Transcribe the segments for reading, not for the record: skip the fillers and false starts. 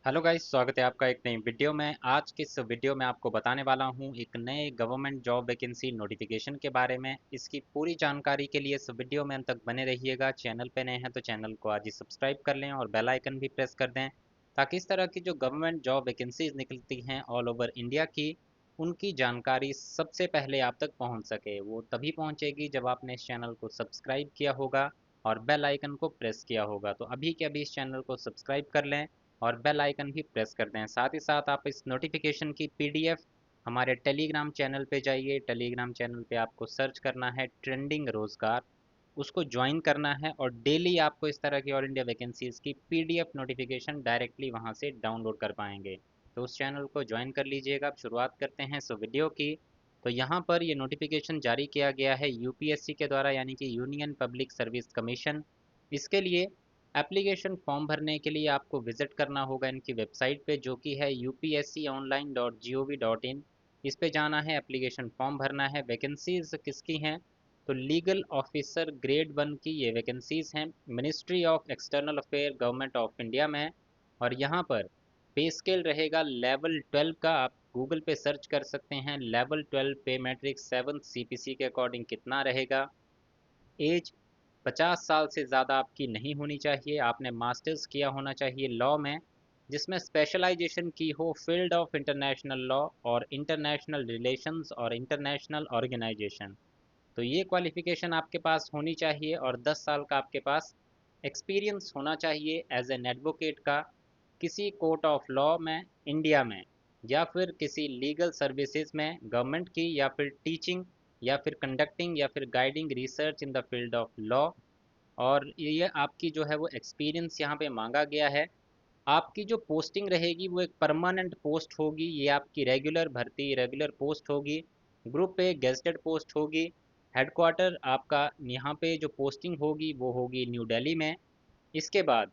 Hello guys, स्वागत है आपका एक नई वीडियो में। आज की इस वीडियो में आपको बताने वाला हूं एक नए गवर्नमेंट जॉब वैकेंसी नोटिफिकेशन के बारे में। इसकी पूरी जानकारी के लिए इस वीडियो में अंत तक बने रहिएगा। चैनल पे नए हैं तो चैनल को आज ही सब्सक्राइब कर लें और बेल आइकन भी प्रेस कर दें, ताकि इस तरह की जो गवर्नमेंट जॉब वैकेंसीज निकलती हैं ऑल ओवर इंडिया की, उनकी जानकारी सबसे पहले आप तक पहुँच सके। वो तभी पहुँचेगी जब आपने इस चैनल को सब्सक्राइब किया होगा और बेल आइकन को प्रेस किया होगा। तो अभी के अभी इस चैनल को सब्सक्राइब कर लें और बेल आइकन भी प्रेस कर दें। साथ ही साथ आप इस नोटिफिकेशन की पीडीएफ हमारे टेलीग्राम चैनल पे जाइए। टेलीग्राम चैनल पे आपको सर्च करना है ट्रेंडिंग रोज़गार, उसको ज्वाइन करना है और डेली आपको इस तरह की ऑल इंडिया वैकेंसीज़ की पीडीएफ नोटिफिकेशन डायरेक्टली वहां से डाउनलोड कर पाएंगे। तो उस चैनल को ज्वाइन कर लीजिएगा। अब शुरुआत करते हैं इस वीडियो की। तो यहाँ पर ये नोटिफिकेशन जारी किया गया है यूपीएससी के द्वारा, यानी कि यूनियन पब्लिक सर्विस कमीशन। इसके लिए एप्लीकेशन फॉर्म भरने के लिए आपको विजिट करना होगा इनकी वेबसाइट पे, जो कि है upsconline.gov.in। इस पे जाना है, एप्लीकेशन फॉर्म भरना है। वैकेंसीज किसकी हैं? तो लीगल ऑफिसर ग्रेड 1 की ये वैकेंसीज हैं, ministry of external affair government of India में। और यहाँ पर पे स्केल रहेगा लेवल 12 का। आप गूगल पे सर्च कर सकते हैं लेवल 12 पे मैट्रिक्स 7 सीपीसी के अकॉर्डिंग कितना रहेगा। एज 50 साल से ज़्यादा आपकी नहीं होनी चाहिए। आपने मास्टर्स किया होना चाहिए लॉ में, जिसमें स्पेशलाइजेशन की हो फील्ड ऑफ इंटरनेशनल लॉ और इंटरनेशनल रिलेशंस और इंटरनेशनल ऑर्गेनाइजेशन। तो ये क्वालिफिकेशन आपके पास होनी चाहिए और 10 साल का आपके पास एक्सपीरियंस होना चाहिए एज एन एडवोकेट का, किसी कोर्ट ऑफ लॉ में इंडिया में, या फिर किसी लीगल सर्विसेज में गवर्नमेंट की, या फिर टीचिंग, या फिर कंडक्टिंग, या फिर guiding research in the field of law. और ये आपकी जो है वो एक्सपीरियंस यहाँ पे मांगा गया है। आपकी जो पोस्टिंग रहेगी वो एक परमानेंट पोस्ट होगी। ये आपकी रेगुलर भर्ती, रेगुलर पोस्ट होगी। ग्रुप पे गेस्टेड पोस्ट होगी। हेडक्वार्टर आपका यहाँ पे जो पोस्टिंग होगी वो होगी न्यू दिल्ली में। इसके बाद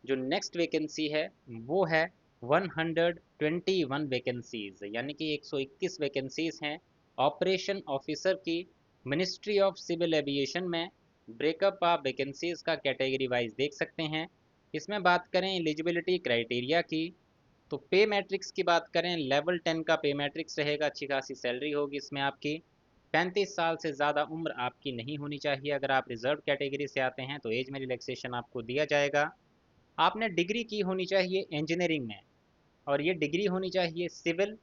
जो नेक्स्ट वैकेंसी है वो है 121 वैकेंसीज, यानी कि 121 वैकेंसीज हैं ऑपरेशन ऑफिसर की, मिनिस्ट्री ऑफ सिविल एविएशन में। ब्रेकअप आप वैकेंसीज का कैटेगरी वाइज देख सकते हैं। इसमें बात करें एलिजिबिलिटी क्राइटेरिया की, तो पे मैट्रिक्स की बात करें लेवल 10 का पे मैट्रिक्स रहेगा। अच्छी खासी सैलरी होगी इसमें आपकी। 35 साल से ज़्यादा उम्र आपकी नहीं होनी चाहिए। अगर आप रिजर्व कैटेगरी से आते हैं तो एज में रिलैक्सेशन आपको दिया जाएगा। आपने डिग्री की होनी चाहिए इंजीनियरिंग में, और ये डिग्री होनी चाहिए civil,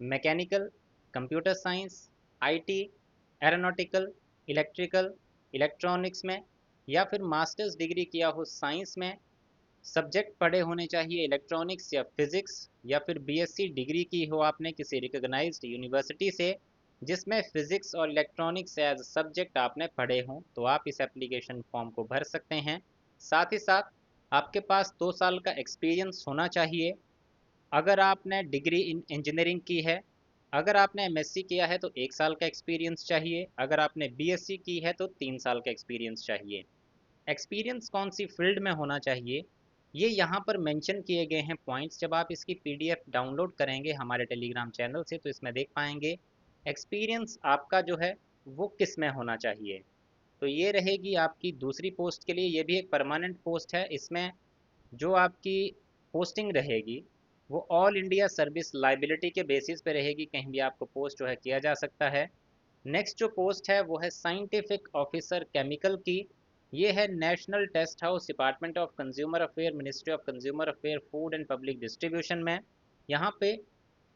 mechanical, computer science, IT, aeronautical, electrical, electronics में, या फिर मास्टर्स डिग्री किया हो साइंस में। सब्जेक्ट पढ़े होने चाहिए इलेक्ट्रॉनिक्स या फिजिक्स, या फिर बीएससी डिग्री की हो आपने किसी रिकॉग्नाइज्ड यूनिवर्सिटी से जिसमें फिजिक्स और इलेक्ट्रॉनिक्स एज सब्जेक्ट आपने पढ़े हों, तो आप इस एप्लीकेशन फॉर्म को भर सकते हैं। साथ ही साथ आपके पास 2 साल का एक्सपीरियंस होना चाहिए अगर आपने डिग्री इन इंजीनियरिंग की है। अगर आपने एमएससी किया है तो 1 साल का एक्सपीरियंस चाहिए। अगर आपने बीएससी की है तो 3 साल का एक्सपीरियंस चाहिए। एक्सपीरियंस कौन सी फील्ड में होना चाहिए, ये यहाँ पर मेंशन किए गए हैं पॉइंट्स। जब आप इसकी पीडीएफ डाउनलोड करेंगे हमारे टेलीग्राम चैनल से तो इसमें देख पाएंगे एक्सपीरियंस आपका जो है वो किस में होना चाहिए। तो ये रहेगी आपकी दूसरी पोस्ट के लिए। ये भी एक परमानेंट पोस्ट है। इसमें जो आपकी पोस्टिंग रहेगी वो ऑल इंडिया सर्विस लाइबिलिटी के बेसिस पे रहेगी। कहीं भी आपको पोस्ट जो है किया जा सकता है। नेक्स्ट जो पोस्ट है वो है साइंटिफिक ऑफिसर केमिकल की। ये है national test house, department of consumer affair, ministry of consumer affair, food and public distribution में। यहाँ पे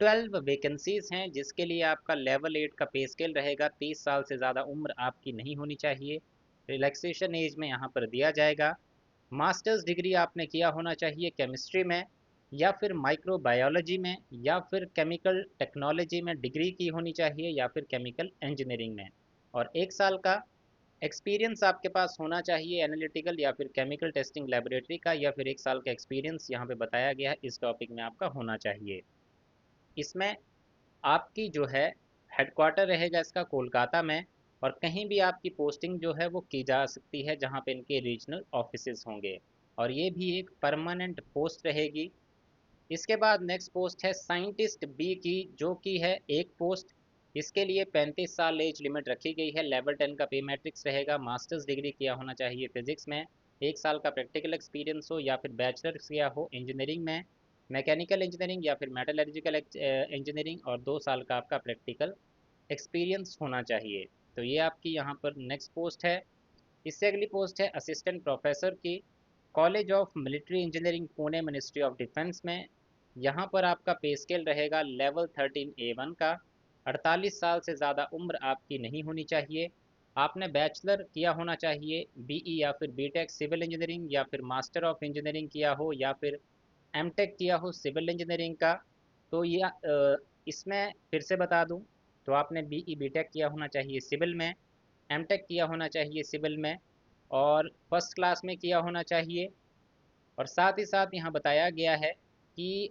12 वैकेंसीज हैं, जिसके लिए आपका लेवल 8 का पे स्केल रहेगा। 30 साल से ज़्यादा उम्र आपकी नहीं होनी चाहिए। रिलैक्सेशन एज में यहाँ पर दिया जाएगा। मास्टर्स डिग्री आपने किया होना चाहिए केमिस्ट्री में, या फिर माइक्रोबायोलॉजी में, या फिर केमिकल टेक्नोलॉजी में डिग्री की होनी चाहिए, या फिर केमिकल इंजीनियरिंग में। और 1 साल का एक्सपीरियंस आपके पास होना चाहिए एनालिटिकल या फिर केमिकल टेस्टिंग लेबोरेटरी का, या फिर 1 साल का एक्सपीरियंस यहाँ पे बताया गया है इस टॉपिक में आपका होना चाहिए। इसमें आपकी जो है हेडक्वार्टर रहेगा इसका कोलकाता में, और कहीं भी आपकी पोस्टिंग जो है वो की जा सकती है जहाँ पे इनके रीजनल ऑफिसेज होंगे। और ये भी एक परमानेंट पोस्ट रहेगी। इसके बाद नेक्स्ट पोस्ट है साइंटिस्ट बी की, जो कि है एक पोस्ट। इसके लिए 35 साल एज लिमिट रखी गई है। लेवल 10 का पे मैट्रिक्स रहेगा। मास्टर्स डिग्री किया होना चाहिए फिजिक्स में। 1 साल का प्रैक्टिकल एक्सपीरियंस हो, या फिर बैचलर्स किया हो इंजीनियरिंग में। मैकेनिकल इंजीनियरिंग या फिर मेटलर्जिकल इंजीनियरिंग, और 2 साल का आपका प्रैक्टिकल एक्सपीरियंस होना चाहिए। तो ये आपकी यहाँ पर नेक्स्ट पोस्ट है। इससे अगली पोस्ट है असिस्टेंट प्रोफेसर की, college of military engineering Pune, ministry of defence में। यहाँ पर आपका पे स्केल रहेगा लेवल 13A1 का। 48 साल से ज़्यादा उम्र आपकी नहीं होनी चाहिए। आपने बैचलर किया होना चाहिए बीई या फिर बीटेक सिविल इंजीनियरिंग, या फिर मास्टर ऑफ इंजीनियरिंग किया हो, या फिर एमटेक किया हो सिविल इंजीनियरिंग का। तो ये इसमें फिर से बता दूं, तो आपने बीई बीटेक किया होना चाहिए सिविल में, एमटेक किया होना चाहिए सिविल में, और फर्स्ट क्लास में किया होना चाहिए। और साथ ही साथ यहाँ बताया गया है कि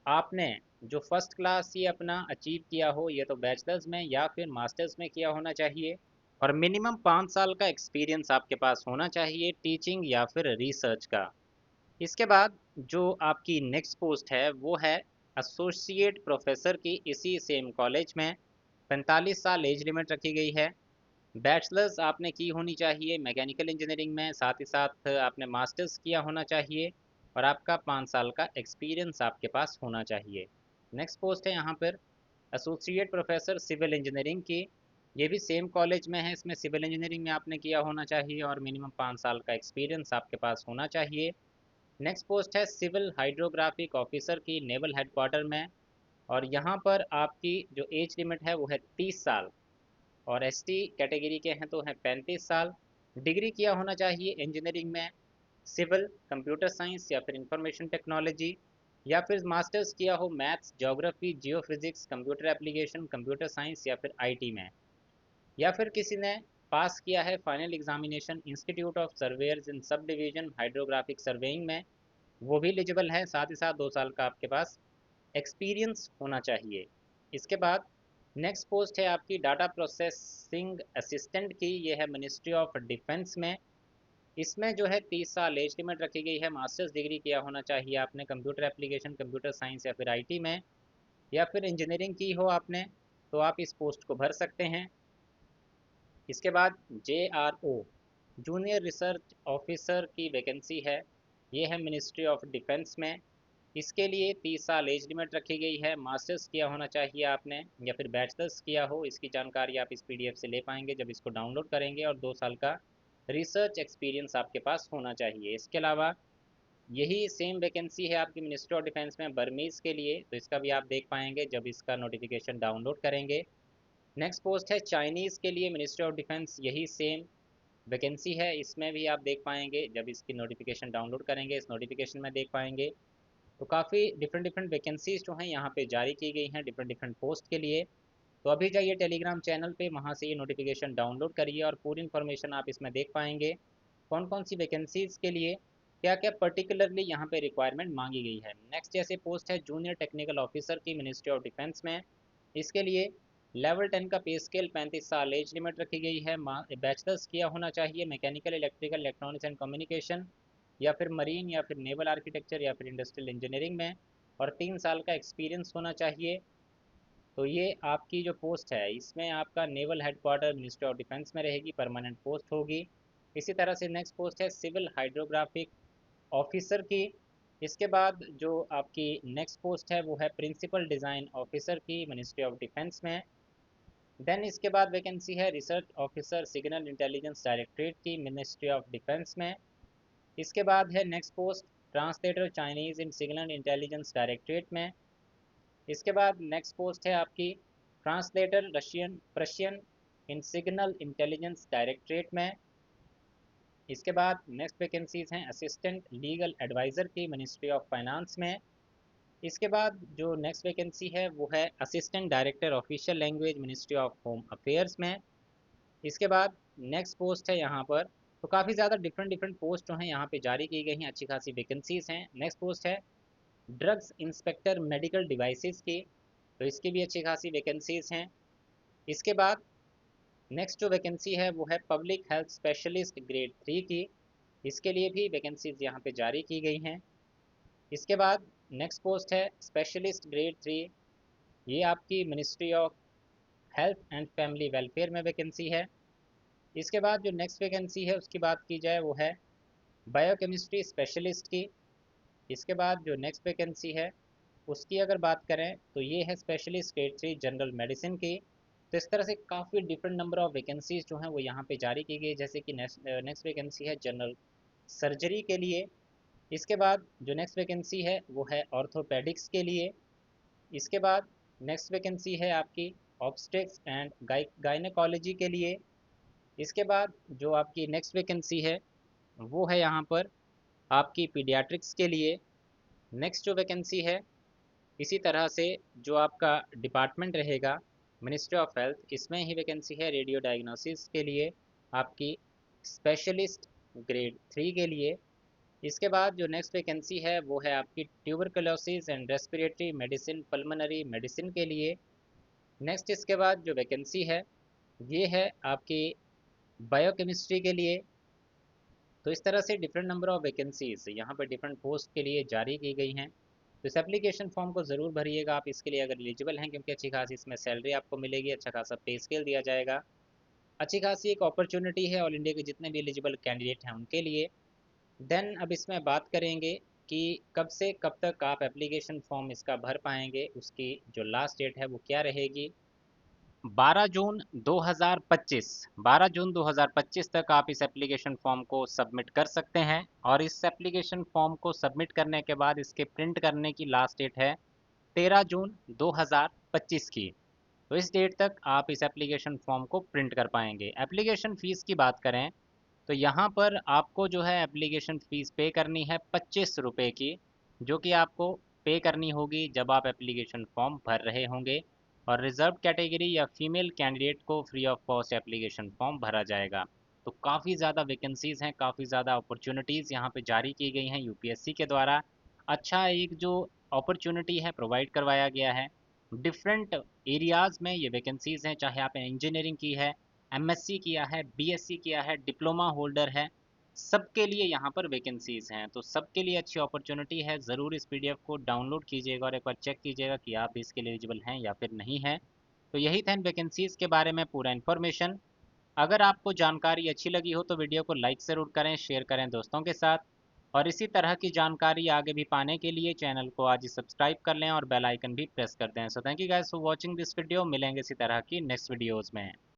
आपने जो फर्स्ट क्लास ये अपना अचीव किया हो, ये तो बैचलर्स में या फिर मास्टर्स में किया होना चाहिए, और मिनिमम 5 साल का एक्सपीरियंस आपके पास होना चाहिए टीचिंग या फिर रिसर्च का। इसके बाद जो आपकी नेक्स्ट पोस्ट है वो है एसोसिएट प्रोफेसर की, इसी सेम कॉलेज में। 45 साल एज लिमिट रखी गई है। बैचलर्स आपने की होनी चाहिए मैकेनिकल इंजीनियरिंग में, साथ ही साथ आपने मास्टर्स किया होना चाहिए, और आपका 5 साल का एक्सपीरियंस आपके पास होना चाहिए। नेक्स्ट पोस्ट है यहाँ पर एसोसिएट प्रोफेसर सिविल इंजीनियरिंग की। ये भी सेम कॉलेज में है, इसमें सिविल इंजीनियरिंग में आपने किया होना चाहिए, और मिनिमम 5 साल का एक्सपीरियंस आपके पास होना चाहिए। नेक्स्ट पोस्ट है सिविल हाइड्रोग्राफिक ऑफिसर की, नेवल हेडक्वार्टर में। और यहाँ पर आपकी जो एज लिमिट है वो है 30 साल, और एसटी कैटेगरी के हैं तो हैं 35 साल। डिग्री किया होना चाहिए इंजीनियरिंग में, सिविल, कंप्यूटर साइंस या फिर इंफॉर्मेशन टेक्नोलॉजी, या फिर मास्टर्स किया हो maths, geography, geophysics, computer application, computer science या फिर आईटी में, या फिर किसी ने पास किया है final examination institute of surveyor's in sub division hydrographic surveying में, वो भी एलिजिबल है। साथ ही साथ 2 साल का आपके पास एक्सपीरियंस होना चाहिए। इसके बाद नेक्स्ट पोस्ट है आपकी डाटा प्रोसेसिंग असिस्टेंट की, ये है मिनिस्ट्री ऑफ डिफेंस में। इसमें जो है 30 साल एज लिमिट रखी गई है। मास्टर्स डिग्री किया होना चाहिए आपने कंप्यूटर एप्लीकेशन, कंप्यूटर साइंस या फिर आईटी में, या फिर इंजीनियरिंग की हो आपने, तो आप इस पोस्ट को भर सकते हैं। इसके बाद JRO जूनियर रिसर्च ऑफिसर की वैकेंसी है, ये है मिनिस्ट्री ऑफ डिफेंस में। इसके लिए 30 साल एज लिमिट रखी गई है। मास्टर्स किया होना चाहिए आपने, या फिर बैचलर्स किया हो। इसकी जानकारी आप इस पीडीएफ से ले पाएंगे जब इसको डाउनलोड करेंगे, और 2 साल का रिसर्च एक्सपीरियंस आपके पास होना चाहिए। इसके अलावा यही सेम वैकेंसी है आपकी मिनिस्ट्री ऑफ डिफेंस में बर्मीज़ के लिए, तो इसका भी आप देख पाएंगे जब इसका नोटिफिकेशन डाउनलोड करेंगे। नेक्स्ट पोस्ट है चाइनीज़ के लिए मिनिस्ट्री ऑफ डिफेंस, यही सेम वैकेंसी है, इसमें भी आप देख पाएंगे जब इसकी नोटिफिकेशन डाउनलोड करेंगे, इस नोटिफिकेशन में देख पाएंगे। तो काफ़ी डिफरेंट डिफरेंट वैकेंसीज जो हैं यहाँ पे जारी की गई हैं डिफरेंट डिफरेंट पोस्ट के लिए। तो अभी जाइए टेलीग्राम चैनल पे, वहाँ से ये नोटिफिकेशन डाउनलोड करिए, और पूरी इन्फॉर्मेशन आप इसमें देख पाएंगे कौन कौन सी वैकेंसीज के लिए क्या क्या पर्टिकुलरली यहाँ पे रिक्वायरमेंट मांगी गई है। नेक्स्ट जैसे पोस्ट है जूनियर टेक्निकल ऑफिसर की, मिनिस्ट्री ऑफ डिफेंस में। इसके लिए लेवल 10 का पे स्केल, 35 साल एज लिमिट रखी गई है। बैचलर्स किया होना चाहिए mechanical, electrical, electronics and communication, या फिर मरीन या फिर नेवल आर्किटेक्चर या फिर इंडस्ट्रियल इंजीनियरिंग में, और 3 साल का एक्सपीरियंस होना चाहिए। तो ये आपकी जो पोस्ट है इसमें आपका naval headquarter ministry of defence में रहेगी, परमानेंट पोस्ट होगी। इसी तरह से नेक्स्ट पोस्ट है सिविल हाइड्रोग्राफिक ऑफिसर की। इसके बाद जो आपकी नेक्स्ट पोस्ट है वो है प्रिंसिपल डिज़ाइन ऑफिसर की, मिनिस्ट्री ऑफ डिफेंस में। देन इसके बाद वैकेंसी है research officer signal intelligence directorate की, मिनिस्ट्री ऑफ डिफेंस में। इसके बाद है नेक्स्ट पोस्ट ट्रांसलेटर चाइनीज़ इन सिग्नल इंटेलिजेंस डायरेक्टरेट में। इसके बाद नेक्स्ट पोस्ट है आपकी ट्रांसलेटर रशियन प्रशियन इन सिग्नल इंटेलिजेंस डायरेक्टरेट में। इसके बाद नेक्स्ट वैकेंसीज हैं असिस्टेंट लीगल एडवाइज़र की, मिनिस्ट्री ऑफ फाइनेंस में। इसके बाद जो नेक्स्ट वैकेंसी है वो है assistant director official language, ministry of home affairs में। इसके बाद नेक्स्ट पोस्ट है यहाँ पर, तो काफ़ी ज़्यादा डिफरेंट डिफरेंट पोस्ट जो हैं यहाँ पे जारी की गई हैं, अच्छी खासी वैकेंसीज हैं। नेक्स्ट पोस्ट है ड्रग्स इंस्पेक्टर मेडिकल डिवाइसेस की, तो इसकी भी अच्छी खासी वैकेंसीज हैं। इसके बाद नेक्स्ट जो वैकेंसी है वो है पब्लिक हेल्थ स्पेशलिस्ट ग्रेड 3 की, इसके लिए भी वैकेंसीज यहाँ पे जारी की गई हैं। इसके बाद नेक्स्ट पोस्ट है स्पेशलिस्ट ग्रेड 3, ये आपकी ministry of health and family welfare में वैकेंसी है। इसके बाद जो नेक्स्ट वैकेंसी है उसकी बात की जाए वो है बायोकेमिस्ट्री स्पेशलिस्ट की। इसके बाद जो नेक्स्ट वैकेंसी है उसकी अगर बात करें तो ये है स्पेशलिस्ट ग्रेड 3 जनरल मेडिसिन की। तो इस तरह से काफ़ी डिफरेंट नंबर ऑफ वैकेंसीज जो हैं वो यहाँ पे जारी की गई, जैसे कि नेक्स्ट वैकेंसी है जनरल सर्जरी के लिए। इसके बाद जो नेक्स्ट वैकेंसी है वो है ऑर्थोपेडिक्स के लिए। इसके बाद नेक्स्ट वैकेंसी है आपकी ऑब्स्टेक्स एंड गायनेकोलॉजी के लिए। इसके बाद जो आपकी नेक्स्ट वैकेंसी है वो है यहाँ पर आपकी पीडियाट्रिक्स के लिए। नेक्स्ट जो वैकेंसी है इसी तरह से जो आपका डिपार्टमेंट रहेगा मिनिस्ट्री ऑफ हेल्थ, इसमें ही वैकेंसी है रेडियो डायग्नोसिस के लिए, आपकी स्पेशलिस्ट ग्रेड 3 के लिए। इसके बाद जो नेक्स्ट वैकेंसी है वो है आपकी tuberculosis and respiratory medicine pulmonary medicine के लिए। नेक्स्ट इसके बाद जो वैकेंसी है ये है आपकी बायोकेमिस्ट्री के लिए। तो इस तरह से डिफरेंट नंबर ऑफ वैकेंसीज यहाँ पर डिफरेंट पोस्ट के लिए जारी की गई हैं। तो इस एप्लीकेशन फॉर्म को ज़रूर भरिएगा आप इसके लिए अगर एलिजिबल हैं, क्योंकि अच्छी खासी इसमें सैलरी आपको मिलेगी, अच्छा खासा पे स्केल दिया जाएगा, अच्छी खासी एक अपॉर्चुनिटी है ऑल इंडिया के जितने भी एलिजिबल कैंडिडेट हैं उनके लिए। देन अब इसमें बात करेंगे कि कब से कब तक आप एप्लीकेशन फॉर्म इसका भर पाएंगे, उसकी जो लास्ट डेट है वो क्या रहेगी। 12 जून 2025, 12 जून 2025 तक आप इस एप्लीकेशन फॉर्म को सबमिट कर सकते हैं। और इस एप्लीकेशन फॉर्म को सबमिट करने के बाद इसके प्रिंट करने की लास्ट डेट है 13 जून 2025 की। तो इस डेट तक आप इस एप्लीकेशन फॉर्म को प्रिंट कर पाएंगे। एप्लीकेशन फ़ीस की बात करें तो यहाँ पर आपको जो है एप्लीकेशन फ़ीस पे करनी है 25 रुपये की, जो कि आपको पे करनी होगी जब आप एप्लीकेशन फॉर्म भर रहे होंगे। और रिज़र्व कैटेगरी या फीमेल कैंडिडेट को free of cost application form भरा जाएगा। तो काफ़ी ज़्यादा वैकेंसीज़ हैं, काफ़ी ज़्यादा अपॉर्चुनिटीज़ यहाँ पे जारी की गई हैं यूपीएससी के द्वारा। अच्छा एक जो अपॉर्चुनिटी है प्रोवाइड करवाया गया है। डिफरेंट एरियाज़ में ये वैकेंसीज़ हैं, चाहे आपने इंजीनियरिंग की है, एमएससी किया है, बीएससी किया है, डिप्लोमा होल्डर है, सबके लिए यहाँ पर वैकेंसीज़ हैं। तो सबके लिए अच्छी अपॉर्चुनिटी है, ज़रूर इस पीडीएफ को डाउनलोड कीजिएगा और एक बार चेक कीजिएगा कि आप भी इसके लिए एलिजिबल हैं या फिर नहीं हैं। तो यही था इन वैकेंसीज़ के बारे में पूरा इन्फॉर्मेशन। अगर आपको जानकारी अच्छी लगी हो तो वीडियो को लाइक ज़रूर करें, शेयर करें दोस्तों के साथ। और इसी तरह की जानकारी आगे भी पाने के लिए चैनल को आज ही सब्सक्राइब कर लें और बेल आइकन भी प्रेस कर दें। So thank you guys for watching this video. मिलेंगे इसी तरह की नेक्स्ट वीडियोज़ में।